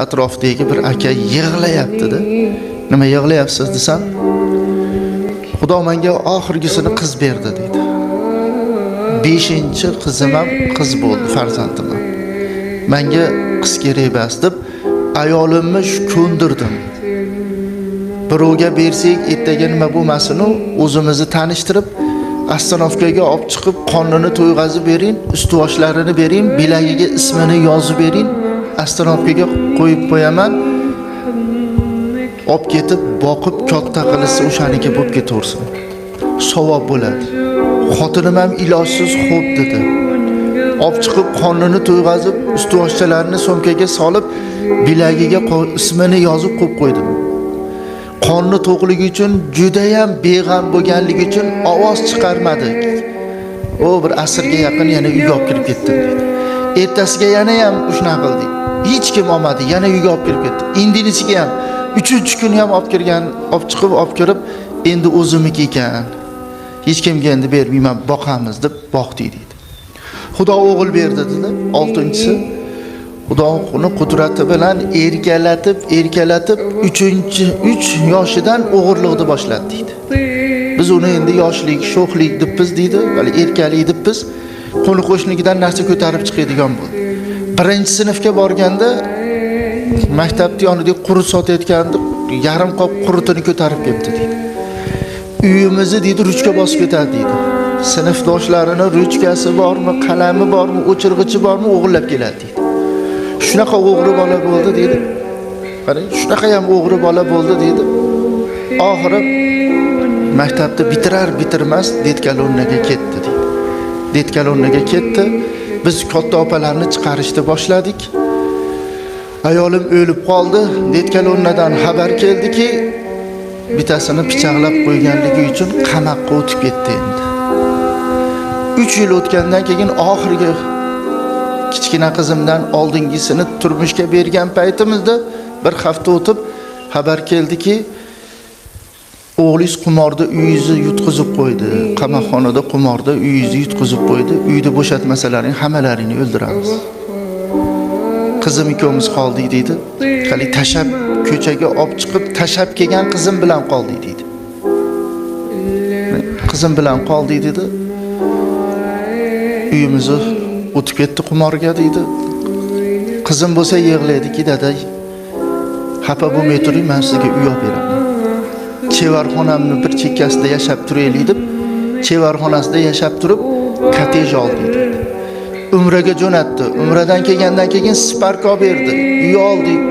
Atrofdagi bir aka yig'layapti-da. Nima yig'layapsiz desam, Xudo menga oxirgisini qiz berdi dedi. 5-qizim ham qiz bo'ldi, farzandim. Menga qiz kerak emas deb ayolimni ko'ndirdim. Birovga bersak, ertaga nima bo'lmasin-u, o'zimizni tanishtirib, Astanovkaga olib chiqib, qonini to'yg'azib bering, ust-boshlarini bering, bilagiga ismini yozib bering, Astanovkaga qo'yib qo'yaman. Olib ketib, boqib katta qilsa o'shaniki bo'lib ketaversin. Savob bo'ladi. Xotinim ham ilojsiz xo'p dedi. Olib chiqib, qonini to'yg'azib, ust-boshlarini so'mkaga solib, bilagiga ismini yozib qo'yib qo'ydim. Qonni to'qligi uchun juda ham beg'am bo'lganligi uchun ovoz chiqarmadi. O bir asrga yaqin yana uyga olib kirib ketdi dedi. Ertasiga yana ham shunaqa qildi. Hech kim olmadi, yana uyga olib kirib ketdi. Indinisiga ham 3-kun ham olib kirgan, olib chiqib, olib kirib, endi o'zimniki ekan. Hech kimga endi bermayman, boqamiz deb boqdi dedi. Xudo o'g'il berdi dedi. 6-si Xudoning qudrati bilan erkalatib 3 yoshidan o'g'irlikni boshladi dedi. Biz uni endi yoshlik, sho'xlik deb biz dedi, hali erkalik deb biz qo'ni qo'shnikidan narsa ko'tarib chiqadigan bo'ldi. 1-sinfga borganda maktabda yonida qurut sotayotganda yarim qop qurutini ko'tarib kelibdi dedi. Uyimizni dedi ruchka bosib ketadi dedi. Sinfdoshlarini ruchkasi bormi, qalami bormi, o'chirg'ichi bormi o'g'irlab keladi dedi. Shunaqa o'g'ri bola bo'ldi dedi. Qarang, shunaqa ham o'g'ri bola bo'ldi dedi. Oxiri maktabni bitirmas detkalonnaga ketdi dedi. Detkalonnaga ketdi. Biz katta opalarni chiqarishni boshladik. Ayolim o'lib qoldi. Detkalonnadan xabar keldiki, bitasini pichoqlab qo'yganligi uchun qamoqqa o'tib ketdi endi. 3 yil o'tgandan keyin oxirgi kichkina qizimdan oldingisini turmushga bergan paytimizda bir hafta o'tib xabar keldiki, o'g'lingiz qimorda uyingizni yutqizib qo'ydi. Qamoqxonada qimorda uyingizni yutqizib qo'ydi. Uyni bo'shatmasalaring hammalaringni o'ldiramiz. Qizim ikkovimiz qoldik dedi. Hali tashab ko'chaga olib chiqib tashab kelgan qizim bilan qoldik dedi. Qizim bilan qoldik dedi. Uyimizni o'tib ketdi qimorga dedi. Qizim bo'lsa yig'laydiki, dada, xafa bo'lmay turing, men sizga uy olib beraman. Chevarxonamni bir chekkasida yashab turaylik deb, chevarxonasida yashab turib, kotej oldi dedi. Umraga jo'natdi. Umradan kelgandan keyin Spark olib berdi. Uy oldik.